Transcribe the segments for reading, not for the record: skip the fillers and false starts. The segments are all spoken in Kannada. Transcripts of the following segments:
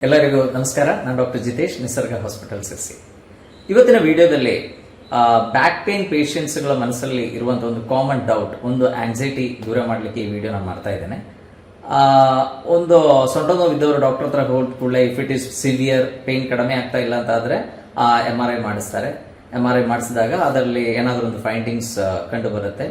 ಎಲ್ಲರಿಗೂ ನಮಸ್ಕಾರ. ನಾನು ಡಾಕ್ಟರ್ ಜಿತೇಶ್, ನಿಸರ್ಗ ಹಾಸ್ಪಿಟಲ್ ಸಿರ್ಸಿ. ಇವತ್ತಿನ ವಿಡಿಯೋದಲ್ಲಿ ಬ್ಯಾಕ್ ಪೇನ್ ಪೇಷಂಟ್ಸ್ಗಳ ಮನಸ್ಸಲ್ಲಿ ಇರುವಂತಹ ಒಂದು ಕಾಮನ್ ಡೌಟ್, ಒಂದು ಆಂಗ್ಸೈಟಿ ದೂರ ಮಾಡಲಿಕ್ಕೆ ಈ ವಿಡಿಯೋ ನಾನು ಮಾಡ್ತಾ ಇದ್ದೇನೆ. ಒಂದು ಸೊಂಟ ನೋವು ಇದ್ದವರು ಡಾಕ್ಟರ್ ಹತ್ರ ಹೋದ ಕೂಡಲೇ if it is severe pain ಕಡಿಮೆ ಆಗ್ತಾ ಇಲ್ಲ ಅಂತ ಆದ್ರೆ MRI ಮಾಡಿಸ್ತಾರೆ. MRI ಮಾಡಿಸಿದಾಗ ಅದರಲ್ಲಿ ಏನಾದರೂ ಒಂದು ಫೈಂಡಿಂಗ್ಸ್ ಕಂಡು ಬರುತ್ತೆ.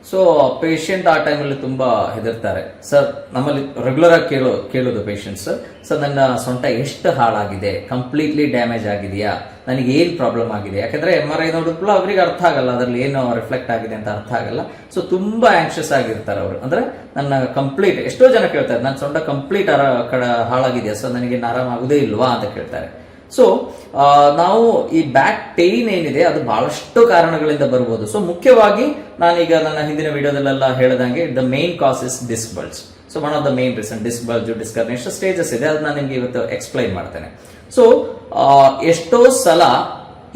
ಸೊ ಪೇಷಂಟ್ ಆ ಟೈಮಲ್ಲಿ ತುಂಬಾ ಹೆದರ್ತಾರೆ. ಸರ್, ನಮ್ಮಲ್ಲಿ ರೆಗ್ಯುಲರ್ ಆಗಿ ಕೇಳೋದು ಪೇಷಂಟ್ಸ್, ಸರ್ ನನ್ನ ಸೊಂಟ ಎಷ್ಟು ಹಾಳಾಗಿದೆ, ಕಂಪ್ಲೀಟ್ಲಿ ಡ್ಯಾಮೇಜ್ ಆಗಿದೆಯಾ, ನನಗೆ ಏನ್ ಪ್ರಾಬ್ಲಮ್ ಆಗಿದೆ. ಯಾಕಂದ್ರೆ MRI ನೋಡಿದ್ಮೇಲೆ ಅವ್ರಿಗೆ ಅರ್ಥ ಆಗಲ್ಲ, ಅದ್ರಲ್ಲಿ ಏನು ರಿಫ್ಲೆಕ್ಟ್ ಆಗಿದೆ ಅಂತ ಅರ್ಥ ಆಗಲ್ಲ. ಸೊ ತುಂಬಾ ಆಂಕ್ಷಿಯಸ್ ಆಗಿರ್ತಾರೆ ಅವರು. ಅಂದ್ರೆ ನನ್ನ ಕಂಪ್ಲೀಟ್, ಎಷ್ಟೋ ಜನ ಕೇಳ್ತಾರೆ, ನನ್ನ ಸೊಂಟ ಕಂಪ್ಲೀಟ್ ಹಾಳಾಗಿದೆಯಾ ಸರ್, ನನಗೆ ಆರಾಮಾಗುದೇ ಇಲ್ವಾ ಅಂತ ಕೇಳ್ತಾರೆ. ಸೊ ನಾವು ಈ ಬ್ಯಾಕ್ ಪೇನ್ ಏನಿದೆ ಅದು ಬಹಳಷ್ಟು ಕಾರಣಗಳಿಂದ ಬರ್ಬೋದು. ಸೊ ಮುಖ್ಯವಾಗಿ ನಾನೀಗ ನನ್ನ ಹಿಂದಿನ ವಿಡಿಯೋದಲ್ಲೆಲ್ಲ ಹೇಳಿದಂಗೆ the main cause is disc bulge. So one of the main reason disc bulge, disc herniation stages ಇದೆ, ಅದನ್ನ ನಿಮ್ಗೆ ಇವತ್ತು ಎಕ್ಸ್ಪ್ಲೈನ್ ಮಾಡ್ತೇನೆ. ಸೊ ಎಷ್ಟೋ ಸಲ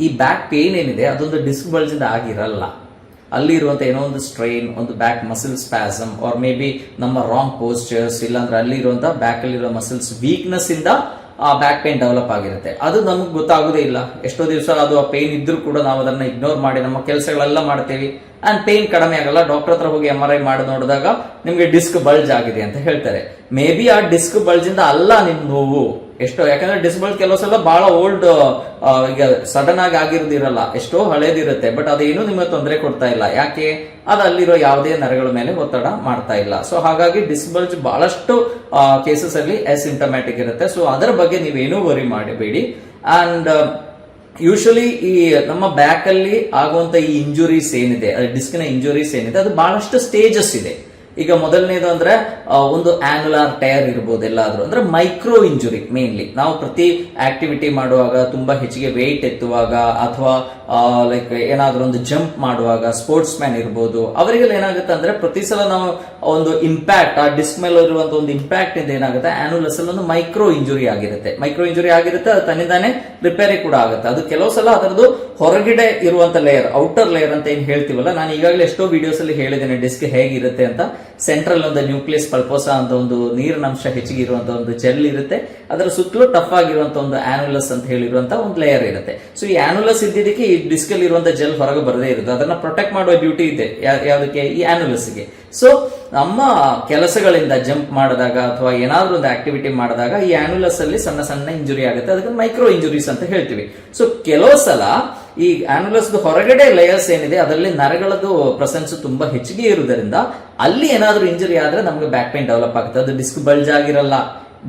ಈ ಬ್ಯಾಕ್ ಪೇನ್ ಏನಿದೆ ಅದೊಂದು ಡಿಸ್ಕ್ ಬಲ್ಜ್ ಇಂದ ಆಗಿರಲ್ಲ. ಅಲ್ಲಿ ಇರುವಂತ ಏನೋ ಒಂದು ಸ್ಟ್ರೈನ್, ಒಂದು back muscle spasm, or may be ನಮ್ಮ ರಾಂಗ್ ಪೋಸ್ಚರ್ಸ್, ಇಲ್ಲಾಂದ್ರೆ ಅಲ್ಲಿ ಇರುವಂತ ಬ್ಯಾಕ್ ಅಲ್ಲಿರೋ ಮಸಿಲ್ಸ್ ವೀಕ್ನೆಸ್ ಇಂದ ಆ ಬ್ಯಾಕ್ ಪೇನ್ ಡೆವಲಪ್ ಆಗಿರುತ್ತೆ. ಅದು ನಮಗೆ ಗೊತ್ತಾಗೋದೇ ಇಲ್ಲ. ಎಷ್ಟೋ ದಿವಸ ಅದು ಆ ಪೇನ್ ಇದ್ರೂ ಕೂಡ ನಾವು ಅದನ್ನ ಇಗ್ನೋರ್ ಮಾಡಿ ನಮ್ಮ ಕೆಲಸಗಳೆಲ್ಲ ಮಾಡ್ತೇವೆ ಅಂಡ್ ಪೇನ್ ಕಡಿಮೆ ಆಗಲ್ಲ. ಡಾಕ್ಟರ್ ಹತ್ರ ಹೋಗಿ MRI ಮಾಡಿ ನೋಡಿದಾಗ ನಿಮ್ಗೆ ಡಿಸ್ಕ್ ಬಲ್ಜ್ ಆಗಿದೆ ಅಂತ ಹೇಳ್ತಾರೆ. ಮೇ ಬಿ ಆ ಡಿಸ್ಕ್ ಬಲ್ಜ್ ಇಂದ ಅಲ್ಲ ನಿಮ್ ನೋವು ಎಷ್ಟೋ, ಯಾಕಂದ್ರೆ ಡಿಸ್ಕ್ ಬಲ್ಜ್ ಕೆಲವು ಸಲ ಬಹಳ ಓಲ್ಡ್, ಈಗ ಸಡನ್ ಆಗಿ ಆಗಿರೋದಿರಲ್ಲ, ಎಷ್ಟೋ ಹಳೇದಿರುತ್ತೆ. ಬಟ್ ಅದೇನು ನಿಮಗೆ ತೊಂದರೆ ಕೊಡ್ತಾ ಇಲ್ಲ. ಯಾಕೆ? ಅದು ಅಲ್ಲಿರೋ ಯಾವುದೇ ನರಗಳ ಮೇಲೆ ಒತ್ತಡ ಮಾಡ್ತಾ ಇಲ್ಲ. ಸೊ ಹಾಗಾಗಿ ಡಿಸ್ಕ್ ಬಲ್ಜ್ ಬಹಳಷ್ಟು ಕೇಸಸ್ ಅಲ್ಲಿ ಅಸಿಂಟಮ್ಯಾಟಿಕ್ ಇರುತ್ತೆ. ಸೊ ಅದರ ಬಗ್ಗೆ ನೀವೇನೂ ವರಿ ಮಾಡಬೇಡಿ. ಅಂಡ್ ಯೂಶಲಿ ಈ ನಮ್ಮ ಬ್ಯಾಕ್ ಅಲ್ಲಿ ಆಗುವಂತ ಈ ಇಂಜುರೀಸ್ ಏನಿದೆ, ಡಿಸ್ಕ್ ನ ಇಂಜುರೀಸ್ ಏನಿದೆ, ಅದು ಬಹಳಷ್ಟು ಸ್ಟೇಜಸ್ ಇದೆ. ಈಗ ಮೊದಲನೇದು ಅಂದ್ರೆ ಒಂದು ಆನ್ಯುಲಾರ್ ಟೈರ್ ಇರ್ಬೋದು, ಎಲ್ಲಾದ್ರೂ ಅಂದ್ರೆ ಮೈಕ್ರೋ ಇಂಜುರಿ. ಮೇನ್ಲಿ ನಾವು ಪ್ರತಿ ಆಕ್ಟಿವಿಟಿ ಮಾಡುವಾಗ, ತುಂಬಾ ಹೆಚ್ಚಿಗೆ ವೆಯ್ಟ್ ಎತ್ತುವಾಗ, ಅಥವಾ ಲೈಕ್ ಏನಾದ್ರೂ ಒಂದು ಜಂಪ್ ಮಾಡುವಾಗ, ಸ್ಪೋರ್ಟ್ಸ್ ಮ್ಯಾನ್ ಇರ್ಬೋದು, ಅವರಿಗೆಲ್ಲ ಏನಾಗುತ್ತೆ ಅಂದ್ರೆ ಪ್ರತಿ ಸಲ ನಾವು ಒಂದು ಇಂಪ್ಯಾಕ್ಟ್, ಆ ಡಿಸ್ಕ್ ಮೇಲೆ ಇರುವಂತ ಒಂದು ಇಂಪ್ಯಾಕ್ಟ್ ಇಂದ ಏನಾಗುತ್ತೆ, ಆನ್ಯುಲಸ್ ಅಲ್ಲಿ ಒಂದು ಮೈಕ್ರೋ ಇಂಜುರಿ ಆಗಿರುತ್ತೆ. ಮೈಕ್ರೋ ಇಂಜುರಿ ಆಗಿರುತ್ತೆ, ಅದು ತನ್ನಿಂದಾನೆ ರಿಪೇರಿ ಕೂಡ ಆಗುತ್ತೆ. ಅದು ಕೆಲವು ಸಲ ಅದರದ್ದು ಹೊರಗಡೆ ಇರುವಂತ ಲೇಯರ್, ಔಟರ್ ಲೇಯರ್ ಅಂತ ಏನ್ ಹೇಳ್ತೀವಲ್ಲ, ನಾನು ಈಗಾಗಲೇ ಎಷ್ಟೋ ವಿಡಿಯೋಸ್ ಅಲ್ಲಿ ಹೇಳಿದ್ದೇನೆ ಡಿಸ್ಕ್ ಹೇಗಿರುತ್ತೆ ಅಂತ. ಸೆಂಟ್ರಲ್ ಒಂದು ನ್ಯೂಕ್ಲಿಯಸ್ ಪಲ್ಪೋಸಾ ಅಂತ ಒಂದು ನೀರಿನ ಅಂಶ ಹೆಚ್ಚಿಗೆ ಇರುವಂತ ಒಂದು ಜೆಲ್ ಇರುತ್ತೆ, ಅದರ ಸುತ್ತಲೂ ಟಫ್ ಆಗಿರುವಂತ ಒಂದು ಆನ್ಯುಲಸ್ ಅಂತ ಹೇಳಿರುವಂತ ಒಂದು ಲೇಯರ್ ಇರುತ್ತೆ. ಸೊ ಈ ಆನ್ಯುಲಸ್ ಇದ್ದಿದ್ದಕ್ಕೆ ಈ ಡಿಸ್ಕ್ ಅಲ್ಲಿ ಇರುವಂತ ಜೆಲ್ ಹೊರಗೆ ಬರದೇ ಇರುತ್ತೆ. ಅದನ್ನ ಪ್ರೊಟೆಕ್ಟ್ ಮಾಡುವ ಡ್ಯೂಟಿ ಇದೆ ಯಾವುದಕ್ಕೆ? ಈ ಆನ್ಯುಲಸ್ ಗೆ. ಸೊ ನಮ್ಮ ಕೆಲಸಗಳಿಂದ ಜಂಪ್ ಮಾಡಿದಾಗ ಅಥವಾ ಏನಾದ್ರೂ ಒಂದು ಆಕ್ಟಿವಿಟಿ ಮಾಡಿದಾಗ ಈ ಆನ್ಯುಲಸ್ ಅಲ್ಲಿ ಸಣ್ಣ ಸಣ್ಣ ಇಂಜುರಿ ಆಗುತ್ತೆ, ಅದಕ್ಕೆ ಮೈಕ್ರೋ ಇಂಜುರೀಸ್ ಅಂತ ಹೇಳ್ತೀವಿ. ಸೊ ಕೆಲವು ಸಲ ಈ ಆನ್ಯುಲಸ್ ಹೊರಗಡೆ ಲೇಯರ್ಸ್ ಏನಿದೆ ಅದರಲ್ಲಿ ನರಗಳದ್ದು ಪ್ರೆಸೆನ್ಸ್ ತುಂಬಾ ಹೆಚ್ಚಿಗೆ ಇರುವುದರಿಂದ ಅಲ್ಲಿ ಏನಾದ್ರೂ ಇಂಜುರಿ ಆದ್ರೆ ನಮ್ಗೆ ಬ್ಯಾಕ್ ಪೇನ್ ಡೆವಲಪ್ ಆಗುತ್ತೆ. ಅದು ಡಿಸ್ಕ್ ಬಲ್ಜ್ ಆಗಿರಲ್ಲ,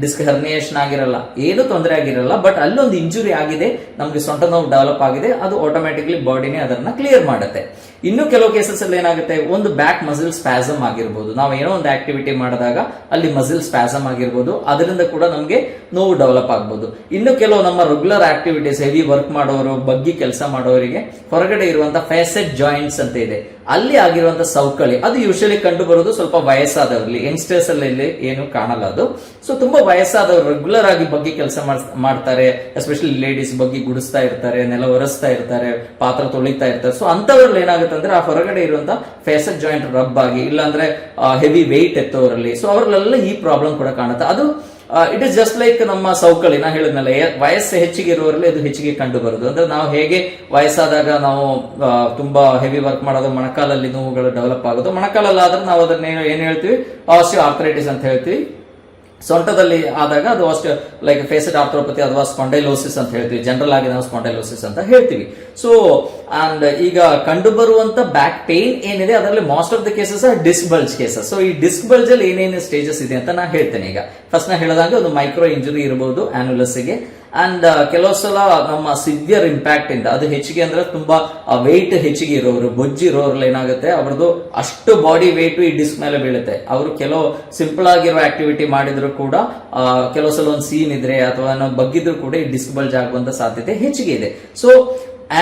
ಡಿಸ್ಕ್ ಹರ್ನಿಯೇಷನ್ ಆಗಿರಲ್ಲ, ಏನು ತೊಂದರೆ ಆಗಿರಲ್ಲ. ಬಟ್ ಅಲ್ಲೊಂದು ಇಂಜುರಿ ಆಗಿದೆ, ನಮ್ಗೆ ಸೊಂಟ ನೋವು ಡೆವಲಪ್ ಆಗಿದೆ, ಅದು ಆಟೋಮ್ಯಾಟಿಕ್ಲಿ ಬಾಡಿನೇ ಅದನ್ನ ಕ್ಲಿಯರ್ ಮಾಡುತ್ತೆ. ಇನ್ನು ಕೆಲವು ಕೇಸಸ್ ಅಲ್ಲಿ ಏನಾಗುತ್ತೆ, ಒಂದು ಬ್ಯಾಕ್ ಮಸಿಲ್ ಸ್ಪ್ಯಾಸಮ್ ಆಗಿರ್ಬೋದು, ನಾವು ಏನೋ ಒಂದು ಆಕ್ಟಿವಿಟಿ ಮಾಡಿದಾಗ ಅಲ್ಲಿ ಮಸಿಲ್ ಸ್ಪ್ಯಾಸಮ್ ಆಗಿರ್ಬೋದು, ಅದರಿಂದ ಕೂಡ ನಮ್ಗೆ ನೋವು ಡೆವಲಪ್ ಆಗ್ಬೋದು. ಇನ್ನು ಕೆಲವು ನಮ್ಮ ರೆಗ್ಯುಲರ್ ಆಕ್ಟಿವಿಟೀಸ್, ಹೆವಿ ವರ್ಕ್ ಮಾಡೋರು, ಬಗ್ಗಿ ಕೆಲಸ ಮಾಡೋರಿಗೆ ಹೊರಗಡೆ ಇರುವಂತ ಫೇಸೆಟ್ ಜಾಯಿಂಟ್ಸ್ ಅಂತ ಇದೆ, ಅಲ್ಲಿ ಆಗಿರುವಂತ ಸೌಕಳಿ, ಅದು ಯೂಶಲಿ ಕಂಡು ಬರೋದು ಸ್ವಲ್ಪ ವಯಸ್ಸಾದವರಲ್ಲಿ, ಯಂಗ್ಸ್ಟರ್ಸ್ ಅಲ್ಲಿ ಏನು ಕಾಣಲ್ಲ ಅದು. ಸೊ ತುಂಬಾ ವಯಸ್ಸಾದವರು ರೆಗ್ಯುಲರ್ ಆಗಿ ಬಗ್ಗಿ ಕೆಲಸ ಮಾಡ್ತಾರೆ, ಎಸ್ಪೆಷಲಿ ಲೇಡೀಸ್ ಬಗ್ಗಿ ಗುಡಿಸ್ತಾ ಇರ್ತಾರೆ, ನೆಲ ಒರೆಸ್ತಾ ಇರ್ತಾರೆ, ಪಾತ್ರ ತೊಳಿತಾ ಇರ್ತಾರೆ. ಸೊ ಅಂತವ್ರಲ್ಲಿ ಏನಾಗುತ್ತೆ ಅಂದ್ರೆ ಆ ಹೊರಗಡೆ ಇರುವಂತ ಫೇಸೆಟ್ ಜಾಯಿಂಟ್ ರಬ್ ಆಗಿ, ಇಲ್ಲಾಂದ್ರೆ ಹೆವಿ ವೆಯ್ಟ್ ಎತ್ತೋರಲ್ಲಿ, ಸೊ ಅವರಲ್ಲೆಲ್ಲ ಈ ಪ್ರಾಬ್ಲಮ್ ಕೂಡ ಕಾಣುತ್ತೆ. ಅದು ಇಟ್ ಇಸ್ ಜಸ್ಟ್ ಲೈಕ್ ನಮ್ಮ ಸೌಕಳಿ, ನಾ ಹೇಳಿದ್ನಲ್ಲ, ವಯಸ್ಸು ಹೆಚ್ಚಿಗೆ ಇರುವವರಲ್ಲಿ ಅದು ಹೆಚ್ಚಿಗೆ ಕಂಡು ಬರುದು. ಅಂದ್ರೆ ನಾವು ಹೇಗೆ ವಯಸ್ಸಾದಾಗ ನಾವು ತುಂಬಾ ಹೆವಿ ವರ್ಕ್ ಮಾಡೋದು, ಮೊಣಕಾಲಲ್ಲಿ ನೋವುಗಳು ಡೆವಲಪ್ ಆಗೋದು. ಮೊಣಕಾಲಲ್ಲಾದ್ರೆ ನಾವು ಅದನ್ನ ಏನ್ ಹೇಳ್ತೀವಿ, ಆಸ್ಟಿಯೋ ಆರ್ಥರೈಟಿಸ್ ಅಂತ ಹೇಳ್ತೀವಿ. ಸೊಂಟದಲ್ಲಿ ಆದಾಗ ಅದು ಅಷ್ಟು ಲೈಕ್ ಫೇಸೆಟ್ ಆರ್ಥ್ರೋಪತಿ ಅಥವಾ ಸ್ಪಾಂಡೈಲೋಸಿಸ್ ಅಂತ ಹೇಳ್ತೀವಿ. ಜನರಲ್ ಆಗಿ ನಾವು ಸ್ಪಾಂಡೈಲೋಸಿಸ್ ಅಂತ ಹೇಳ್ತೀವಿ. ಸೊ ಅಂಡ್ ಈಗ ಕಂಡು ಬರುವಂತ ಬ್ಯಾಕ್ ಪೇನ್ ಏನಿದೆ ಅದರಲ್ಲಿ most of the cases disc bulge cases. So ಈ ಡಿಸ್ಕ್ ಬಲ್ಜ್ ಅಲ್ಲಿ ಏನೇನು ಸ್ಟೇಜಸ್ ಇದೆ ಅಂತ ನಾ ಹೇಳ್ತೇನೆ. ಈಗ ಫಸ್ಟ್ ನಾ ಹೇಳಿದಾಗ ಒಂದು ಮೈಕ್ರೋ ಇಂಜುರಿ ಇರಬಹುದು ಆನ್ಯುಲಸ್ ಗೆ. ಅಂಡ್ ಕೆಲವು ಸಲ ನಮ್ಮ ಸಿವಿಯರ್ ಇಂಪ್ಯಾಕ್ಟ್ ಇಂದ, ಅದು ಹೆಚ್ಚಿಗೆ ಅಂದ್ರೆ ತುಂಬಾ ವೆಯ್ಟ್ ಹೆಚ್ಚಿಗೆ ಇರೋರು, ಬೊಜ್ಜಿರೋರ್ಲಿ ಏನಾಗುತ್ತೆ, ಅವ್ರದ್ದು ಅಷ್ಟು ಬಾಡಿ ವೆಯ್ಟ್ ಈ ಡಿಸ್ಕ್ ಮೇಲೆ ಬೀಳುತ್ತೆ. ಅವರು ಕೆಲವು ಸಿಂಪಲ್ ಆಗಿರೋ ಆಕ್ಟಿವಿಟಿ ಮಾಡಿದ್ರು ಕೂಡ, ಕೆಲವು ಸಲ ಒಂದು ಸೀನ್ ಇದ್ರೆ ಅಥವಾ ಬಗ್ಗಿದ್ರು ಕೂಡ ಈ ಡಿಸ್ಕ್ ಬಲ್ಜ್ ಆಗುವಂತ ಸಾಧ್ಯತೆ ಹೆಚ್ಚಿಗೆ ಇದೆ. ಸೊ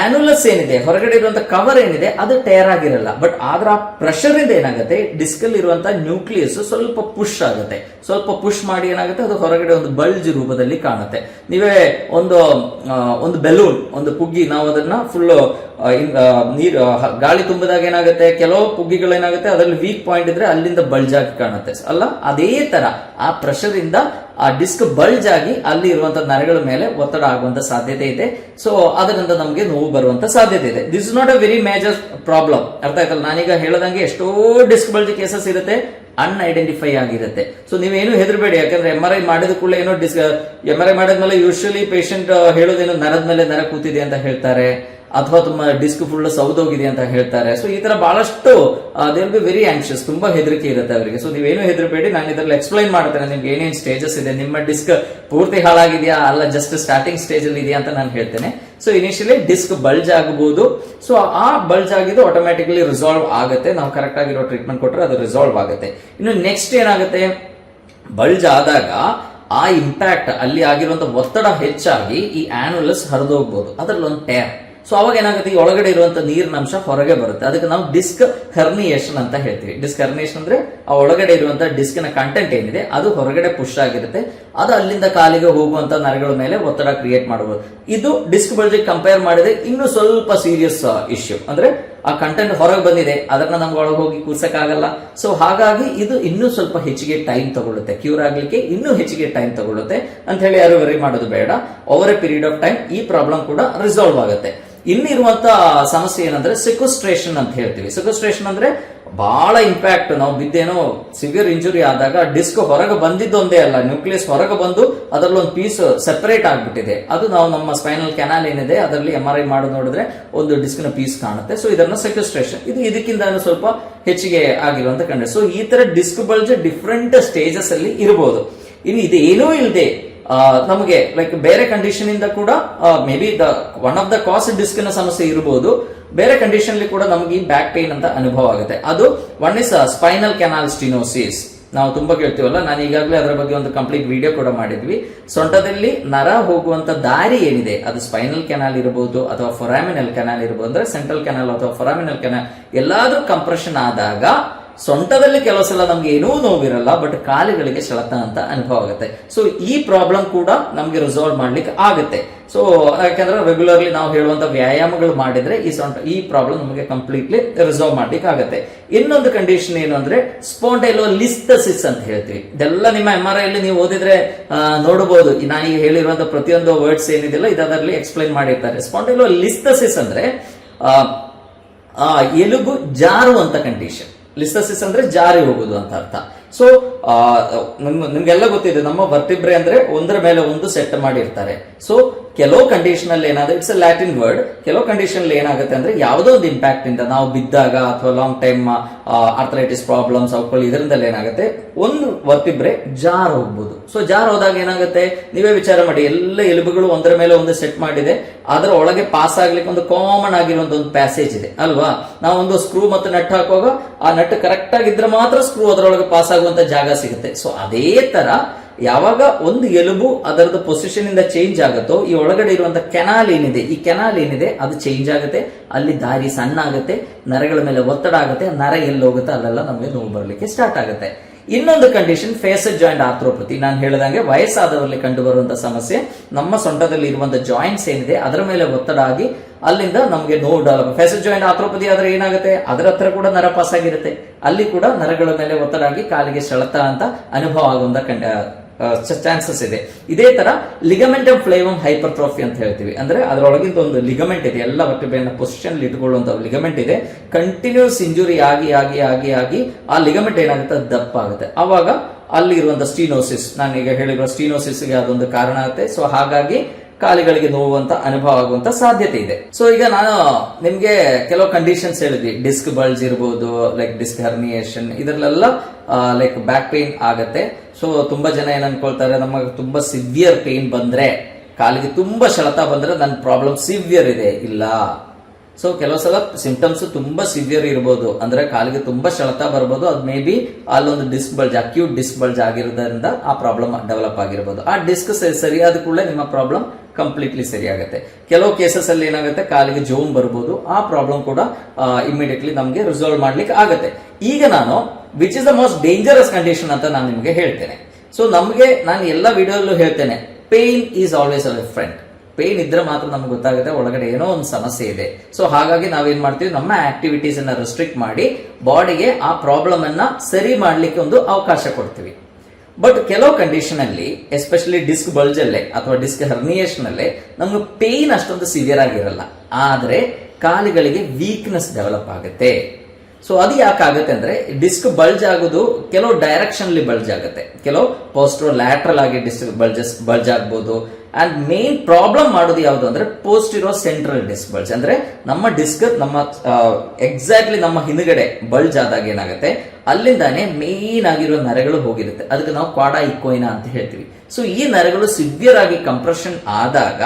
ಆನ್ಯುಲಸ್ ಏನಿದೆ, ಹೊರಗಡೆ ಇರುವಂತ ಕವರ್ ಏನಿದೆ, ಅದು ಟೈರ್ ಆಗಿರಲ್ಲ. ಬಟ್ ಆದ್ರ ಪ್ರೆಷರ್ ಇಂದ ಏನಾಗುತ್ತೆ, ಡಿಸ್ಕ್ ಅಲ್ಲಿ ಇರುವಂತ ನ್ಯೂಕ್ಲಿಯಸ್ ಸ್ವಲ್ಪ ಪುಷ್ ಆಗುತ್ತೆ. ಸ್ವಲ್ಪ ಪುಷ್ ಮಾಡಿ ಏನಾಗುತ್ತೆ, ಅದು ಹೊರಗಡೆ ಒಂದು ಬಲ್ಜ್ ರೂಪದಲ್ಲಿ ಕಾಣುತ್ತೆ. ನೀವೇ ಒಂದು ಬೆಲೂನ್, ಒಂದು ಪುಗ್ಗಿ, ನಾವು ಅದನ್ನ ಫುಲ್ ನೀರು ಗಾಳಿ ತುಂಬಿದಾಗ ಏನಾಗುತ್ತೆ, ಕೆಲವು ಪುಗ್ಗಿಗಳು ಏನಾಗುತ್ತೆ ಅದರಲ್ಲಿ ವೀಕ್ ಪಾಯಿಂಟ್ ಇದ್ರೆ ಅಲ್ಲಿಂದ ಬಲ್ಜ್ ಆಗಿ ಕಾಣುತ್ತೆ ಅಲ್ಲ. ಅದೇ ತರ ಆ ಪ್ರೆಷರ್ ಇಂದ ಆ ಡಿಸ್ಕ್ ಬಲ್ಜ್ ಆಗಿ ಅಲ್ಲಿ ಇರುವಂತಹ ನರಗಳ ಮೇಲೆ ಒತ್ತಡ ಆಗುವಂತ ಸಾಧ್ಯತೆ ಇದೆ. ಸೊ ಅದರಿಂದ ನಮಗೆ ನೋವು ಬರುವಂತ ಸಾಧ್ಯತೆ ಇದೆ. This is not a very major problem. ಅರ್ಥ ಆಯ್ತಲ್ಲ, ನಾನೀಗ ಹೇಳದಂಗೆ ಎಷ್ಟೋ ಡಿಸ್ಕ್ ಬಲ್ಜ್ ಕೇಸಸ್ ಇರುತ್ತೆ, ಅನ್ಐಡೆಂಟಿಫೈ ಆಗಿರುತ್ತೆ. ಸೊ ನೀವೇನು ಹೆದರಬೇಡಿ, ಯಾಕಂದ್ರೆ MRI ಮಾಡಿದ ಕೂಡಲೇ ಏನೋ MRI ಮಾಡಿದ್ಮೇಲೆ ಯೂಶಲಿ ಪೇಷಂಟ್ ಹೇಳೋದೇನು ನರದ ಮೇಲೆ ನರ ಕೂತಿದೆ ಅಂತ ಹೇಳ್ತಾರೆ, ಅಥವಾ ತುಂಬಾ ಡಿಸ್ಕ್ ಫುಲ್ ಸೌದೋಗಿದೆ ಅಂತ ಹೇಳ್ತಾರೆ. ಸೊ ಈ ತರ ಬಹಳಷ್ಟು they will be very anxious, ತುಂಬಾ ಹೆದರಿಕೆ ಇರುತ್ತೆ ಅವರಿಗೆ. ಸೊ ನೀವೇನು ಹೆದರಬೇಡಿ, ನಾನು ಇದರಲ್ಲಿ ಎಕ್ಸ್ಪ್ಲೈನ್ ಮಾಡ್ತೇನೆ ನಿಮ್ಗೆ ಏನೇನು ಸ್ಟೇಜಸ್ ಇದೆ, ನಿಮ್ಮ ಡಿಸ್ಕ್ ಪೂರ್ತಿ ಹಾಳಾಗಿದೆಯಾ ಅಲ್ಲ ಜಸ್ಟ್ ಸ್ಟಾರ್ಟಿಂಗ್ ಸ್ಟೇಜ್ ಅಲ್ಲಿ ಇದೆಯಾ ಅಂತ ನಾನು ಹೇಳ್ತೇನೆ. ಸೊ ಇನಿಷಿಯಲಿ ಡಿಸ್ಕ್ ಬಲ್ಜ್ ಆಗಬಹುದು. ಸೊ ಆ ಬಲ್ಜ್ ಆಗಿದ್ದು ಆಟೋಮ್ಯಾಟಿಕಲಿ ರಿಸಾಲ್ವ್ ಆಗುತ್ತೆ, ನಾವು ಕರೆಕ್ಟ್ ಆಗಿರೋ ಟ್ರೀಟ್ಮೆಂಟ್ ಕೊಟ್ಟರೆ ಅದು ರಿಸಾಲ್ವ್ ಆಗುತ್ತೆ. ಇನ್ನು ನೆಕ್ಸ್ಟ್ ಏನಾಗುತ್ತೆ, ಬಲ್ಜ್ ಆದಾಗ ಆ ಇಂಪ್ಯಾಕ್ಟ್ ಅಲ್ಲಿ ಆಗಿರುವಂತಹ ಒತ್ತಡ ಹೆಚ್ಚಾಗಿ ಈ ಆನ್ಯುಲಸ್ ಹರಿದೋಗ್ಬಹುದು, ಅದರಲ್ಲಿ ಒಂದು ಟೇರ್. ಸೊ ಅವಾಗ ಏನಾಗುತ್ತೆ, ಈ ಒಳಗಡೆ ಇರುವಂತ ನೀರಿನ ಅಂಶ ಹೊರಗೆ ಬರುತ್ತೆ. ಅದಕ್ಕೆ ನಾವು ಡಿಸ್ಕ್ ಹರ್ನಿಯೇಷನ್ ಅಂತ ಹೇಳ್ತೀವಿ. ಡಿಸ್ಕ್ ಹರ್ನಿಯೇಷನ್ ಅಂದ್ರೆ ಆ ಒಳಗಡೆ ಇರುವಂತಹ ಡಿಸ್ಕಿನ ಕಂಟೆಂಟ್ ಏನಿದೆ ಅದು ಹೊರಗಡೆ ಪುಷ್ ಆಗಿರುತ್ತೆ, ಅದು ಅಲ್ಲಿಂದ ಕಾಲಿಗೆ ಹೋಗುವಂತ ನರಗಳ ಮೇಲೆ ಒತ್ತಡ ಕ್ರಿಯೇಟ್ ಮಾಡಬಹುದು. ಇದು ಡಿಸ್ಕ್ ಬಲ್ಜ್ ಕಂಪೇರ್ ಮಾಡಿದ್ರೆ ಇನ್ನೂ ಸ್ವಲ್ಪ ಸೀರಿಯಸ್ ಇಶ್ಯೂ. ಅಂದ್ರೆ ಆ ಕಂಟೆಂಟ್ ಹೊರಗೆ ಬಂದಿದೆ, ಅದನ್ನ ನಮ್ಗೆ ಒಳಗೆ ಹೋಗಿ ಕೂರ್ಸಕ್ಕಾಗಲ್ಲ. ಸೊ ಹಾಗಾಗಿ ಇದು ಇನ್ನೂ ಸ್ವಲ್ಪ ಹೆಚ್ಚಿಗೆ ಟೈಮ್ ತಗೊಳುತ್ತೆ, ಕ್ಯೂರ್ ಆಗ್ಲಿಕ್ಕೆ ಇನ್ನೂ ಹೆಚ್ಚಿಗೆ ಟೈಮ್ ತಗೊಳುತ್ತೆ ಅಂತ ಹೇಳಿ ಯಾರು ವರಿ ಮಾಡೋದು ಬೇಡ. Over A period of time ಈ ಪ್ರಾಬ್ಲಮ್ ಕೂಡ ರಿಸಾಲ್ವ್ ಆಗುತ್ತೆ. ಇನ್ನಿರುವಂತ ಸಮಸ್ಯೆ ಏನಂದ್ರೆ ಸಿಕ್ವೆಸ್ಟ್ರೇಷನ್ ಅಂತ ಹೇಳ್ತೀವಿ. ಸಿಕ್ವೆಸ್ಟ್ರೇಷನ್ ಅಂದ್ರೆ ಬಹಳ ಇಂಪ್ಯಾಕ್ಟ್, ನಾವು ಬಿದ್ದೇನೋ ಸಿವಿಯರ್ ಇಂಜುರಿ ಆದಾಗ ಡಿಸ್ಕ್ ಹೊರಗೆ ಬಂದಿದ್ದೊಂದೇ ಅಲ್ಲ, ನ್ಯೂಕ್ಲಿಯಸ್ ಹೊರಗೆ ಬಂದು ಅದರಲ್ಲಿ ಒಂದು ಪೀಸ್ ಸೆಪರೇಟ್ ಆಗ್ಬಿಟ್ಟಿದೆ. ಅದು ನಾವು ನಮ್ಮ ಸ್ಪೈನಲ್ ಕೆನಾಲ್ ಏನಿದೆ ಅದರಲ್ಲಿ MRI ಮಾಡಿ ನೋಡಿದ್ರೆ ಒಂದು ಡಿಸ್ಕ್ ನ ಪೀಸ್ ಕಾಣುತ್ತೆ. ಸೊ ಇದನ್ನ ಸಿಕ್ವೆಸ್ಟ್ರೇಷನ್, ಇದು ಇದಕ್ಕಿಂತ ಸ್ವಲ್ಪ ಹೆಚ್ಚಿಗೆ ಆಗಿರುವಂತ ಕಂಡಿದೆ. ಸೊ ಈ ತರ ಡಿಸ್ಕ್ ಬಲ್ಜ್ ಡಿಫ್ರೆಂಟ್ ಸ್ಟೇಜಸ್ ಅಲ್ಲಿ ಇರಬಹುದು. ಇನ್ನು ಇದೇನೂ ಇಲ್ಲದೆ ನಮಗೆ ಲೈಕ್ ಬೇರೆ ಕಂಡೀಷನ್ ಇಂದ ಕೂಡ may be one of the cause disc ನ ಸಮಸ್ಯೆ ಇರಬಹುದು. ಬೇರೆ ಕಂಡೀಷನ್ ಕೂಡ ನಮಗೆ ಈ ಬ್ಯಾಕ್ ಪೇನ್ ಅಂತ ಅನುಭವ ಆಗುತ್ತೆ. ಅದು one is spinal canal stenosis, ನಾವು ತುಂಬಾ ಕೇಳ್ತೀವಲ್ಲ. ನಾನು ಈಗಾಗಲೇ ಅದರ ಬಗ್ಗೆ ಒಂದು ಕಂಪ್ಲೀಟ್ ವಿಡಿಯೋ ಕೂಡ ಮಾಡಿದ್ವಿ. ಸೊಂಟದಲ್ಲಿ ನರ ಹೋಗುವಂತ ದಾರಿ ಏನಿದೆ ಅದು ಸ್ಪೈನಲ್ ಕೆನಾಲ್ ಇರಬಹುದು ಅಥವಾ ಫೊರಾಮಿನಲ್ ಕೆನಾಲ್ ಇರಬಹುದು. ಅಂದ್ರೆ ಸೆಂಟ್ರಲ್ ಕೆನಾಲ್ ಅಥವಾ ಫೊರಾಮಿನಲ್ ಕೆನಾಲ್ ಎಲ್ಲಾದ್ರೂ ಕಂಪ್ರೆಷನ್ ಆದಾಗ ಸೊಂಟದಲ್ಲಿ ಕೆಲವು ಸಲ ನಮ್ಗೆ ಏನೂ ನೋವಿರಲ್ಲ, ಬಟ್ ಕಾಲುಗಳಿಗೆ ಸೆಳೆತ ಅಂತ ಅನುಭವ ಆಗುತ್ತೆ. ಸೊ ಈ ಪ್ರಾಬ್ಲಮ್ ಕೂಡ ನಮ್ಗೆ ರಿಸಾಲ್ವ್ ಮಾಡ್ಲಿಕ್ಕೆ ಆಗುತ್ತೆ. ಸೊ ಯಾಕಂದ್ರೆ ರೆಗ್ಯುಲರ್ಲಿ ನಾವು ಹೇಳುವಂತ ವ್ಯಾಯಾಮಗಳು ಮಾಡಿದ್ರೆ ಈ ಪ್ರಾಬ್ಲಮ್ ನಮಗೆ ಕಂಪ್ಲೀಟ್ಲಿ ರಿಸಾಲ್ವ್ ಮಾಡ್ಲಿಕ್ಕೆ ಆಗುತ್ತೆ. ಇನ್ನೊಂದು ಕಂಡೀಷನ್ ಏನು ಅಂದ್ರೆ ಸ್ಪಾಂಡೈಲೋಲಿಸ್ಥೆಸಿಸ್ ಅಂತ ಹೇಳ್ತೀವಿ. ಇದೆಲ್ಲ ನಿಮ್ಮ MRI ಅಲ್ಲಿ ನೀವು ಓದಿದ್ರೆ ನೋಡಬಹುದು. ನಾನೀಗ ಹೇಳಿರುವಂತ ಪ್ರತಿಯೊಂದು ವರ್ಡ್ಸ್ ಏನಿದೆಯಲ್ಲ ಇದರಲ್ಲಿ ಎಕ್ಸ್ಪ್ಲೈನ್ ಮಾಡಿರ್ತಾರೆ. ಸ್ಪಾಂಡೈಲೋಲಿಸ್ಥೆಸಿಸ್ ಅಂದ್ರೆ ಎಲುಬು ಜಾರುವಂತ ಕಂಡೀಷನ್. ಲಿಸ್ಥೆಸಿಸ್ ಅಂದ್ರೆ ಜಾರಿ ಹೋಗುದು ಅಂತ ಅರ್ಥ. ಸೊ ನಿಮ್ಗೆಲ್ಲ ಗೊತ್ತಿದೆ, ನಮ್ಮ ವರ್ಟಿಬ್ರೆ ಅಂದ್ರೆ ಒಂದರ ಮೇಲೆ ಒಂದು ಸೆಟ್ ಮಾಡಿರ್ತಾರೆ. ಸೊ ಕೆಲವು ಕಂಡೀಷನ್ ಅಲ್ಲಿ ಏನಾದ್ರೆ ಇಟ್ಸ್ ಅ ಲ್ಯಾಟಿನ್ ವರ್ಡ್, ಕೆಲವು ಕಂಡೀಷನ್ ಏನಾಗುತ್ತೆ ಅಂದ್ರೆ ಯಾವುದೋ ಒಂದು ಇಂಪ್ಯಾಕ್ಟ್ ಇಂದ ನಾವು ಬಿದ್ದಾಗ ಅಥವಾ ಲಾಂಗ್ ಟೈಮ್ ಆರ್ಥರೈಟಿಸ್ ಪ್ರಾಬ್ಲಮ್ಸ್ ಅವುಗಳು ಇದರಿಂದಲೇ ಏನಾಗುತ್ತೆ ಒಂದು ವರ್ಟಿಬ್ರೆ ಜಾರ್ ಹೋಗ್ಬೋದು. ಸೊ ಜಾರ್ ಹೋದಾಗ ಏನಾಗುತ್ತೆ ನೀವೇ ವಿಚಾರ ಮಾಡಿ, ಎಲ್ಲ ಎಲುಬುಗಳು ಒಂದರ ಮೇಲೆ ಒಂದು ಸೆಟ್ ಮಾಡಿದೆ, ಅದರ ಒಳಗೆ ಪಾಸ್ ಆಗ್ಲಿಕ್ಕೆ ಒಂದು ಕಾಮನ್ ಆಗಿರುವಂತ ಒಂದು ಪ್ಯಾಸೇಜ್ ಇದೆ ಅಲ್ವಾ. ನಾವು ಒಂದು ಸ್ಕ್ರೂ ಮತ್ತು ನಟ್ ಹಾಕುವಾಗ ಆ ನಟ್ ಕರೆಕ್ಟ್ ಆಗಿದ್ರೆ ಮಾತ್ರ ಸ್ಕ್ರೂ ಅದರೊಳಗೆ ಪಾಸ್ ಆಗುವಂತ ಜಾಗ ಸಿಗುತ್ತೆ. ಸೊ ಅದೇ ತರ ಯಾವಾಗ ಒಂದು ಎಲುಬು ಅದರದ ಪೊಸಿಷನ್ ಇಂದ ಚೇಂಜ್ ಆಗುತ್ತೋ ಈ ಒಳಗಡೆ ಇರುವಂತ ಕೆನಾಲ್ ಏನಿದೆ, ಈ ಕೆನಾಲ್ ಏನಿದೆ ಅದು ಚೇಂಜ್ ಆಗುತ್ತೆ, ಅಲ್ಲಿ ದಾರಿ ಸಣ್ಣ ಆಗುತ್ತೆ, ನರಗಳ ಮೇಲೆ ಒತ್ತಡ ಆಗುತ್ತೆ, ನರ ಎಲ್ಲಿ ಹೋಗುತ್ತೆ ಅಲ್ಲೆಲ್ಲ ನಮಗೆ ನೋವು ಬರಲಿಕ್ಕೆ ಸ್ಟಾರ್ಟ್ ಆಗುತ್ತೆ. ಇನ್ನೊಂದು ಕಂಡೀಷನ್ ಫೇಸೆಡ್ ಜಾಯಿಂಟ್ ಆರ್ಥ್ರೋಪತಿ. ನಾನು ಹೇಳಿದಂಗೆ ವಯಸ್ಸಾದವರಲ್ಲಿ ಕಂಡು ಬರುವಂತಹ ಸಮಸ್ಯೆ, ನಮ್ಮ ಸೊಂಟದಲ್ಲಿ ಇರುವಂತಹ ಜಾಯಿಂಟ್ಸ್ ಏನಿದೆ ಅದರ ಮೇಲೆ ಒತ್ತಡ ಆಗಿ ಅಲ್ಲಿಂದ ನಮಗೆ ನೋವು ಡೆವಲಪ್. ಫೇಸೆಡ್ ಜಾಯಿಂಟ್ ಆರ್ಥ್ರೋಪತಿ ಆದ್ರೆ ಏನಾಗುತ್ತೆ, ಅದರ ಹತ್ರ ಕೂಡ ನರ ಪಾಸ್ ಆಗಿರುತ್ತೆ, ಅಲ್ಲಿ ಕೂಡ ನರಗಳ ಮೇಲೆ ಒತ್ತಡ ಆಗಿ ಕಾಲಿಗೆ ಸೆಳೆತ ಅಂತ ಅನುಭವ ಆಗುವಂತ ಚಾನ್ಸಸ್ ಇದೆ. ಇದೇ ತರ ಲಿಗಮೆಂಟಮ್ ಫ್ಲೇವಮ್ ಹೈಪರ್ಟ್ರೋಫಿ ಅಂತ ಹೇಳ್ತೀವಿ. ಅಂದ್ರೆ ಅದರೊಳಗಿಂದ ಒಂದು ಲಿಗಮೆಂಟ್ ಇದೆ, ಎಲ್ಲ ವರ್ಟಿಬ್ರೆನ ಪೊಸಿಷನ್ ಇಟ್ಕೊಳ್ಳುವಂತ ಲಿಗಮೆಂಟ್ ಇದೆ. ಕಂಟಿನ್ಯೂಸ್ ಇಂಜುರಿ ಆಗಿ ಆಗಿ ಆಗಿ ಆಗಿ ಆ ಲಿಗಮೆಂಟ್ ಏನಾಗುತ್ತೆ ದಪ್ಪ ಆಗುತ್ತೆ. ಅವಾಗ ಅಲ್ಲಿ ಇರುವಂತ ಸ್ಟೀನೋಸಿಸ್, ನಾನು ಈಗ ಹೇಳಿರುವ ಸ್ಟೀನೋಸಿಸ್ಗೆ ಅದೊಂದು ಕಾರಣ ಆಗುತ್ತೆ. ಸೊ ಹಾಗಾಗಿ ಕಾಲಿಗಳಿಗೆ ನೋವುವಂತ ಅನುಭವ ಆಗುವಂತ ಸಾಧ್ಯತೆ ಇದೆ. ಸೊ ಈಗ ನಾನು ನಿಮ್ಗೆ ಕೆಲವು ಕಂಡೀಷನ್ಸ್ ಹೇಳಿದ್ವಿ, ಡಿಸ್ಕ್ ಬಲ್ಜ್ ಇರಬಹುದು, ಲೈಕ್ ಡಿಸ್ಕ್ ಹರ್ನಿಯೇಷನ್, ಇದರಲ್ಲೆಲ್ಲ ಲೈಕ್ ಬ್ಯಾಕ್ ಪೇನ್ ಆಗತ್ತೆ. ಸೊ ತುಂಬಾ ಜನ ಏನ್ ಅನ್ಕೊಳ್ತಾರೆ, ನಮಗೆ ತುಂಬಾ ಸಿವಿಯರ್ ಪೇನ್ ಬಂದ್ರೆ, ಕಾಲಿಗೆ ತುಂಬಾ ಸೆಳೆತ ಬಂದ್ರೆ ನನ್ನ ಪ್ರಾಬ್ಲಮ್ ಸಿವಿಯರ್ ಇದೆ. ಇಲ್ಲ. ಸೊ ಕೆಲವು ಸಲ ಸಿಂಪ್ಟಮ್ಸ್ ತುಂಬಾ ಸಿವಿಯರ್ ಇರಬಹುದು, ಅಂದ್ರೆ ಕಾಲಿಗೆ ತುಂಬಾ ಸೆಳೆತ ಬರಬಹುದು. ಅದು ಮೇ ಬಿ ಅಲ್ಲೊಂದು disc bulge, acute disc bulge ಆಗಿರೋದ್ರಿಂದ ಆ ಪ್ರಾಬ್ಲಮ್ ಡೆವಲಪ್ ಆಗಿರಬಹುದು. ಆ ಡಿಸ್ಕ್ ಸರಿಯಾದ ಕೂಡಲೇ ನಿಮ್ಮ ಪ್ರಾಬ್ಲಮ್ ಕಂಪ್ಲೀಟ್ಲಿ ಸರಿಯಾಗುತ್ತೆ. ಕೆಲವು ಕೇಸಸ್ ಅಲ್ಲಿ ಏನಾಗುತ್ತೆ, ಕಾಲಿಗೆ ಜೋಮ್ ಬರ್ಬೋದು, ಆ ಪ್ರಾಬ್ಲಮ್ ಕೂಡ ಇಮಿಡಿಯೇಟ್ಲಿ ನಮಗೆ ರಿಸಾಲ್ವ್ ಮಾಡ್ಲಿಕ್ಕೆ ಆಗುತ್ತೆ. ಈಗ ನಾನು which is the most dangerous condition ಅಂತ ನಾನು ನಿಮಗೆ ಹೇಳ್ತೇನೆ. ಸೊ ನಮಗೆ ನಾನು ಎಲ್ಲ ವಿಡಿಯೋಲ್ಲೂ ಹೇಳ್ತೇನೆ, pain is always hour friend. Pain ಇದ್ರೆ ಮಾತ್ರ ನಮ್ಗೆ ಗೊತ್ತಾಗುತ್ತೆ ಒಳಗಡೆ ಏನೋ ಒಂದು ಸಮಸ್ಯೆ ಇದೆ. ಸೊ ಹಾಗಾಗಿ ನಾವೇನ್ ಮಾಡ್ತೀವಿ, ನಮ್ಮ ಆಕ್ಟಿವಿಟೀಸ್ ಅನ್ನ ರೆಸ್ಟ್ರಿಕ್ಟ್ ಮಾಡಿ ಬಾಡಿಗೆ ಆ ಪ್ರಾಬ್ಲಮ್ ಅನ್ನ ಸರಿ ಮಾಡ್ಲಿಕ್ಕೆ ಒಂದು ಅವಕಾಶ ಕೊಡ್ತೀವಿ. ಬಟ್ ಕೆಲವು ಕಂಡೀಷನ್ ಅಲ್ಲಿ, ಎಸ್ಪೆಷಲಿ ಡಿಸ್ಕ್ ಬಲ್ಜ್ ಅಲ್ಲೇ ಅಥವಾ ಡಿಸ್ಕ್ ಹರ್ನಿಯೇಷನ್ ಅಲ್ಲೇ ನಮ್ಗೆ ಪೇನ್ ಅಷ್ಟೊಂದು ಸಿವಿಯರ್ ಆಗಿರಲ್ಲ, ಆದ್ರೆ ಕಾಲುಗಳಿಗೆ ವೀಕ್ನೆಸ್ ಡೆವಲಪ್ ಆಗುತ್ತೆ. ಸೊ ಅದು ಯಾಕಾಗುತ್ತೆ ಅಂದ್ರೆ ಡಿಸ್ಕ್ ಬಲ್ಜ್ ಆಗೋದು ಕೆಲವು ಡೈರೆಕ್ಷನ್ ಅಲ್ಲಿ ಬಲ್ಜ್ ಆಗುತ್ತೆ, ಕೆಲವು ಪೋಸ್ಟ್ರೋ ಲ್ಯಾಟ್ರಲ್ ಆಗಿ ಡಿಸ್ಕ್ ಬಲ್ಜ್ ಆಗ್ಬೋದು. ಅಂಡ್ ಮೇನ್ ಪ್ರಾಬ್ಲಮ್ ಮಾಡೋದು ಯಾವುದು ಅಂದ್ರೆ ಪೋಸ್ಟಿರೋ ಸೆಂಟ್ರಲ್ ಡಿಸ್ಕ್ ಬಲ್ಜ್. ಅಂದ್ರೆ ನಮ್ಮ ಡಿಸ್ಕ್ ನಮ್ಮ ಎಕ್ಸಾಕ್ಟ್ಲಿ ನಮ್ಮ ಹಿಂದ್ಗಡೆ ಬಲ್ಜ್ ಆದಾಗ ಏನಾಗುತ್ತೆ, ಅಲ್ಲಿಂದಾನೆ ಮೇನ್ ಆಗಿರೋ ನರಗಳು ಹೋಗಿರುತ್ತೆ, ಅದಕ್ಕೆ ನಾವು ಕ್ವಾಡಾ ಇಕ್ವೈನಾ ಅಂತ ಹೇಳ್ತೀವಿ. ಸೊ ಈ ನರಗಳು ಸಿವಿಯರ್ ಆಗಿ ಕಂಪ್ರೆಷನ್ ಆದಾಗ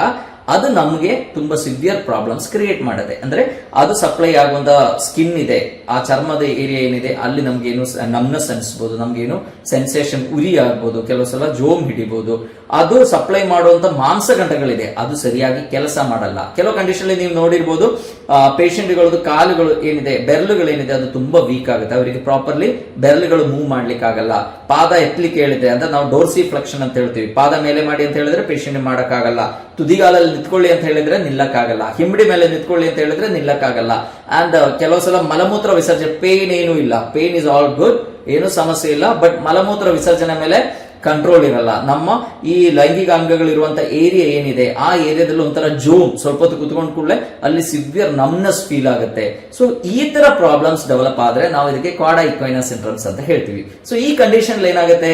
ಅದು ನಮಗೆ ತುಂಬಾ ಸಿವಿಯರ್ ಪ್ರಾಬ್ಲಮ್ಸ್ ಕ್ರಿಯೇಟ್ ಮಾಡುತ್ತೆ. ಅಂದ್ರೆ ಅದು ಸಪ್ಲೈ ಆಗುವಂತ ಸ್ಕಿನ್ ಇದೆ, ಆ ಚರ್ಮದ ಏರಿಯಾ ಏನಿದೆ ಅಲ್ಲಿ ನಮ್ಗೇನು ನಮ್ನೆಸ್ ಅನಿಸ್ಬೋದು, ನಮ್ಗೇನು ಸೆನ್ಸೇಷನ್ ಉರಿ ಆಗ್ಬೋದು, ಕೆಲವು ಸಲ ಜೋಮ್ ಹಿಡಿಬಹುದು. ಅದು ಸಪ್ಲೈ ಮಾಡುವಂತ ಮಾಂಸಖಂಡಗಳಿದೆ, ಅದು ಸರಿಯಾಗಿ ಕೆಲಸ ಮಾಡಲ್ಲ. ಕೆಲವು ಕಂಡೀಷನ್ ನೀವು ನೋಡಿರ್ಬೋದು, ಪೇಷಂಟ್ಗಳದ್ದು ಕಾಲುಗಳು ಏನಿದೆ, ಬೆರಳುಗಳೇನಿದೆ ಅದು ತುಂಬಾ ವೀಕ್ ಆಗುತ್ತೆ, ಅವರಿಗೆ ಪ್ರಾಪರ್ಲಿ ಬೆರಳುಗಳು ಮೂವ್ ಮಾಡ್ಲಿಕ್ಕೆ ಆಗಲ್ಲ. ಪಾದ ಎತ್ತಲಿಕ್ಕೆ ಹೇಳಿದ್ರೆ ಅಂದ್ರೆ ನಾವು ಡೋರ್ಸಿ ಫ್ಲೆಕ್ಷನ್ ಅಂತ ಹೇಳ್ತೀವಿ, ಪಾದ ಮೇಲೆ ಮಾಡಿ ಅಂತ ಹೇಳಿದ್ರೆ ಪೇಷಂಟ್ ಮಾಡಕ್ಕಾಗಲ್ಲ. ತುದಿಗಾಲಲ್ಲಿ ನಿಂತ್ಕೊಳ್ಳಿ ಅಂತ ಹೇಳಿದ್ರೆ ನಿಲ್ಲಕ್ಕಾಗಲ್ಲ, ಹಿಂಬಡಿ ಮೇಲೆ ನಿಂತ್ಕೊಳ್ಳಿ ಅಂತ ಹೇಳಿದ್ರೆ ನಿಲ್ಲಕ್ಕಾಗಲ್ಲ. ಅಂಡ್ ಕೆಲವು ಸಲ ಮಲಮೂತ್ರ ವಿಸರ್ಜನೆ, ಪೇನ್ ಏನೂ ಇಲ್ಲ, ಪೇನ್ ಇಸ್ ಆಲ್ ಗುಡ್, ಏನು ಸಮಸ್ಯೆ ಇಲ್ಲ, ಬಟ್ ಮಲಮೂತ್ರ ವಿಸರ್ಜನೆ ಮೇಲೆ ಕಂಟ್ರೋಲ್ ಇರಲ್ಲ. ನಮ್ಮ ಈ ಲೈಂಗಿಕ ಅಂಗಗಳಿರುವಂತ ಏರಿಯಾ ಏನಿದೆ ಆ ಏರಿಯಾದಲ್ಲಿ ಒಂಥರ ಜೋಮ್, ಸ್ವಲ್ಪ ಹೊತ್ತು ಕುತ್ಕೊಂಡ್ ಕೂಡಲೇ ಅಲ್ಲಿ ಸಿವಿಯರ್ ನಮ್ನೆಸ್ ಫೀಲ್ ಆಗುತ್ತೆ. ಸೊ ಈ ತರ ಪ್ರಾಬ್ಲಮ್ಸ್ ಡೆವಲಪ್ ಆದ್ರೆ ನಾವು ಇದಕ್ಕೆ ಕ್ವಾಡಾ ಇಕ್ವೈನಾ ಸಿಂಡ್ರೋಮ್ಸ್ ಅಂತ ಹೇಳ್ತೀವಿ. ಸೊ ಈ ಕಂಡೀಷನ್ ಏನಾಗುತ್ತೆ,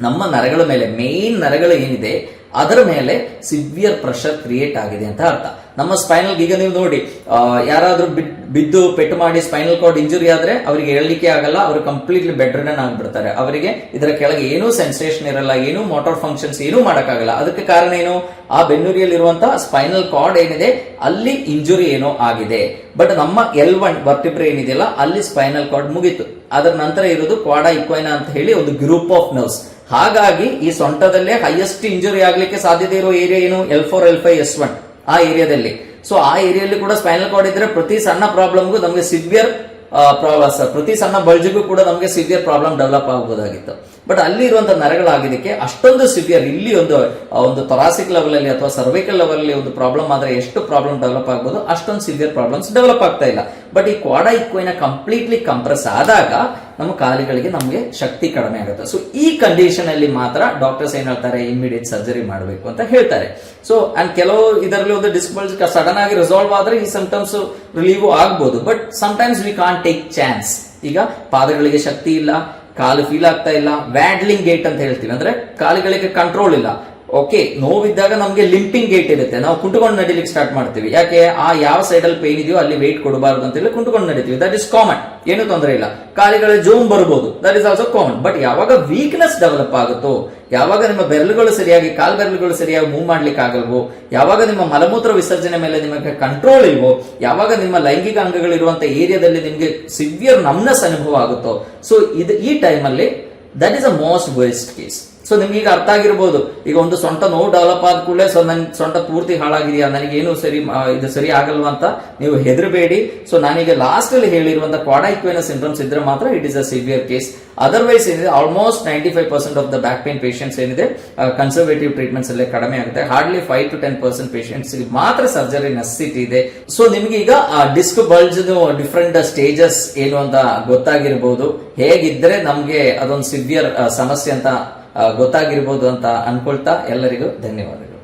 ನಮ್ಮ ನರಗಳ ಮೇಲೆ, ಮೇನ್ ನರಗಳು ಏನಿದೆ ಅದರ ಮೇಲೆ ಸಿವಿಯರ್ ಪ್ರೆಷರ್ ಕ್ರಿಯೇಟ್ ಆಗಿದೆ ಅಂತ ಅರ್ಥ. ನಮ್ಮ ಸ್ಪೈನಲ್, ಈಗ ನೀವು ನೋಡಿ, ಯಾರಾದ್ರೂ ಬಿದ್ದು ಪೆಟ್ಟು ಮಾಡಿ ಸ್ಪೈನಲ್ ಕಾರ್ಡ್ ಇಂಜುರಿ ಆದ್ರೆ ಅವರಿಗೆ ಹೇಳಲಿಕ್ಕೆ ಆಗಲ್ಲ, ಅವರು ಕಂಪ್ಲೀಟ್ಲಿ ಬೆಡ್ ರಿಡನ್ ಆಗ್ಬಿಡ್ತಾರೆ. ಅವರಿಗೆ ಇದರ ಕೆಳಗೆ ಏನೂ ಸೆನ್ಸೇಷನ್ ಇರಲ್ಲ, ಏನೂ ಮೋಟಾರ್ ಫಂಕ್ಷನ್ಸ್ ಏನೂ ಮಾಡಕ್ಕಾಗಲ್ಲ. ಅದಕ್ಕೆ ಕಾರಣ ಏನು, ಆ ಬೆನ್ನುರಿಯಲ್ಲಿರುವಂತಹ ಸ್ಪೈನಲ್ ಕಾರ್ಡ್ ಏನಿದೆ ಅಲ್ಲಿ ಇಂಜುರಿ ಏನೋ ಆಗಿದೆ. ಬಟ್ ನಮ್ಮ L1 ವರ್ಟಿಬ್ರೆ ಏನಿದೆಯಲ್ಲ ಅಲ್ಲಿ ಸ್ಪೈನಲ್ ಕಾರ್ಡ್ ಮುಗೀತು, ಅದರ ನಂತರ ಇರೋದು ಕ್ವಾಡಾ ಇಕ್ವೈನಾ ಅಂತ ಹೇಳಿ ಒಂದು ಗ್ರೂಪ್ ಆಫ್ ನರ್ವ್ಸ್. ಹಾಗಾಗಿ ಈ ಸೊಂಟದಲ್ಲೇ ಹೈಯೆಸ್ಟ್ ಇಂಜುರಿ ಆಗ್ಲಿಕ್ಕೆ ಸಾಧ್ಯತೆ ಇರೋ ಏರಿಯಾ ಏನು, L4, L5, S1 ಆ ಏರಿಯಾದಲ್ಲಿ. ಸೊ ಆ ಏರಿಯಲ್ಲಿ ಕೂಡ ಸ್ಪೈನಲ್ ಕಾರ್ಡ್ ಇದ್ರೆ ಪ್ರತಿ ಸಣ್ಣ ಪ್ರಾಬ್ಲಮ್ಗೂ ನಮಗೆ ಸಿವಿಯರ್ ಪ್ರತಿ ಸಣ್ಣ ಬಲ್ಜಿಗೂ ಕೂಡ ನಮಗೆ ಸಿವಿಯರ್ ಪ್ರಾಬ್ಲಮ್ ಡೆವಲಪ್ ಆಗಬಹುದಾಗಿತ್ತು. ಬಟ್ ಅಲ್ಲಿ ಇರುವಂತಹ ನರಗಳಾಗಿದ್ದಕ್ಕೆ ಅಷ್ಟೊಂದು ಸಿವಿಯರ್, ಇಲ್ಲಿ ಒಂದು ಥೊರಾಸಿಕ್ ಲೆವೆಲ್ ಅಲ್ಲಿ ಅಥವಾ ಸರ್ವೈಕಲ್ ಲೆವೆಲ್ ಅಲ್ಲಿ ಒಂದು ಪ್ರಾಬ್ಲಮ್ ಆದ್ರೆ ಎಷ್ಟು ಪ್ರಾಬ್ಲಮ್ ಡೆವಲಪ್ ಆಗಬಹುದು, ಅಷ್ಟೊಂದು ಸಿವಿಯರ್ ಪ್ರಾಬ್ಲಮ್ಸ್ ಡೆವಲಪ್ ಆಗ್ತಾ ಇಲ್ಲ. ಬಟ್ ಈ ಕ್ವಾಡಾ ಇಕ್ವೈನಾ ಕಂಪ್ಲೀಟ್ಲಿ ಕಂಪ್ರೆಸ್ ಆದಾಗ ನಮ್ಮ ಕಾಲುಗಳಿಗೆ ನಮಗೆ ಶಕ್ತಿ ಕಡಿಮೆ ಆಗುತ್ತೆ. ಸೊ ಈ ಕಂಡೀಷನ್ ಅಲ್ಲಿ ಮಾತ್ರ ಡಾಕ್ಟರ್ಸ್ ಏನ್ ಹೇಳ್ತಾರೆ, ಇಮಿಡಿಯೇಟ್ ಸರ್ಜರಿ ಮಾಡಬೇಕು ಅಂತ ಹೇಳ್ತಾರೆ. ಸೊ ಅಂಡ್ ಕೆಲವು ಇದರಲ್ಲಿ ಒಂದು ಡಿಸ್ಕ್ ಬಲ್ಜ್ ಸಡನ್ ಆಗಿ ರಿಸಾಲ್ವ್ ಆದ್ರೆ ಈ ಸಿಂಪ್ಟಮ್ಸ್ ರಿಲೀವ್ ಆಗಬಹುದು. But sometimes we can't take chance. ಈಗ ಪಾದಗಳಿಗೆ ಶಕ್ತಿ ಇಲ್ಲ, ಕಾಲು ಫೀಲ್ ಆಗ್ತಾ ಇಲ್ಲ, ವ್ಯಾಡ್ಲಿಂಗ್ ಗೇಟ್ ಅಂತ ಹೇಳ್ತೀವಿ, ಅಂದ್ರೆ ಕಾಲುಗಳಿಗೆ ಕಂಟ್ರೋಲ್ ಇಲ್ಲ. ಓಕೆ, ನೋವಿದ್ದಾಗ ನಮಗೆ ಲಿಂಪಿಂಗ್ ಗೇಟ್ ಇರುತ್ತೆ, ನಾವು ಕುಂಟುಕೊಂಡು ನಡಿಲಿಕ್ಕೆ ಸ್ಟಾರ್ಟ್ ಮಾಡ್ತೀವಿ. ಯಾಕೆ, ಆ ಯಾವ ಸೈಡ್ ಅಲ್ಲಿ ಪೇನ್ ಇದೆಯೋ ಅಲ್ಲಿ ವೆಯ್ಟ್ ಕೊಡಬಾರದು ಅಂತ ಹೇಳಿ ಕುಂಟುಕೊಂಡು ನಡಿತೀವಿ, ದಟ್ ಇಸ್ ಕಾಮನ್, ಏನು ತೊಂದರೆ ಇಲ್ಲ. ಕಾಲಿಗಳ ಜೋಮ್ ಬರಬಹುದು, that is also common. But ಯಾವಾಗ ವೀಕ್ನೆಸ್ ಡೆವಲಪ್ ಆಗುತ್ತೋ, ಯಾವಾಗ ನಿಮ್ಮ ಬೆರಳುಗಳು ಸರಿಯಾಗಿ, ಕಾಲ್ ಬೆರಳುಗಳು ಸರಿಯಾಗಿ ಮೂವ್ ಮಾಡ್ಲಿಕ್ಕೆ ಆಗಲ್ವೋ, ಯಾವಾಗ ನಿಮ್ಮ ಮಲಮೂತ್ರ ವಿಸರ್ಜನೆ ಮೇಲೆ ನಿಮಗೆ ಕಂಟ್ರೋಲ್ ಇಲ್ವೋ, ಯಾವಾಗ ನಿಮ್ಮ ಲೈಂಗಿಕ ಅಂಗಗಳಿರುವಂತಹ ಏರಿಯಾದಲ್ಲಿ ನಿಮಗೆ ಸಿವಿಯರ್ ನಮ್ನೆಸ್ ಅನುಭವ ಆಗುತ್ತೋ, ಸೊ ಈ ಟೈಮ್ ಅಲ್ಲಿ that is a most worst case. So ನಿಮ್ಗೆ ಈಗ ಅರ್ಥ ಆಗಿರ್ಬೋದು, ಈಗ ಒಂದು ಸೊಂಟ ನೋವು ಡೆವಲಪ್ ಆದ ಕೂಡಲೇ ಸೊ ನನ್ ಸೊಂಟ ಪೂರ್ತಿ ಹಾಳಾಗಿದೆಯಾ, ನನಗೇನು ಇದು ಸರಿ ಆಗಲ್ವಾ ಅಂತ ನೀವು ಹೆದರಬೇಡಿ. ಸೊ ನಾನೀಗ ಲಾಸ್ಟ್ ಅಲ್ಲಿ ಹೇಳಿರುವಂತಹ ಕ್ವಾಡಾ ಇಕ್ವೈನಾ ಸಿಂಡ್ರೋಮ್ಸ್ ಇದ್ರೆ ಮಾತ್ರ it is a severe case. Otherwise ಏನಿದೆ almost 95% of the back pain patients ಏನಿದೆ ಕನ್ಸರ್ವೇಟಿವ್ ಟ್ರೀಟ್ಮೆಂಟ್ಸ್ ಅಲ್ಲೇ ಕಡಿಮೆ ಆಗುತ್ತೆ. ಹಾರ್ಡ್ಲಿ 5 to 10% ಪೇಷಂಟ್ಸ್ ಮಾತ್ರ ಸರ್ಜರಿ ನೆಸೆಸಿಟಿ ಇದೆ. ಸೊ ನಿಮ್ಗೆ ಈಗ ಡಿಸ್ಕ್ ಬಲ್ಜ್ ಡಿಫರೆಂಟ್ ಸ್ಟೇಜಸ್ ಏನು ಅಂತ ಗೊತ್ತಾಗಿರ್ಬೋದು, ಹೇಗಿದ್ರೆ ನಮ್ಗೆ ಅದೊಂದು ಸಿವಿಯರ್ ಸಮಸ್ಯೆ ಅಂತ ಗೊತ್ತಾಗಿರ್ಬೋದು ಅಂತ ಅನ್ಕೊಳ್ತಾ ಎಲ್ಲರಿಗೂ ಧನ್ಯವಾದಗಳು.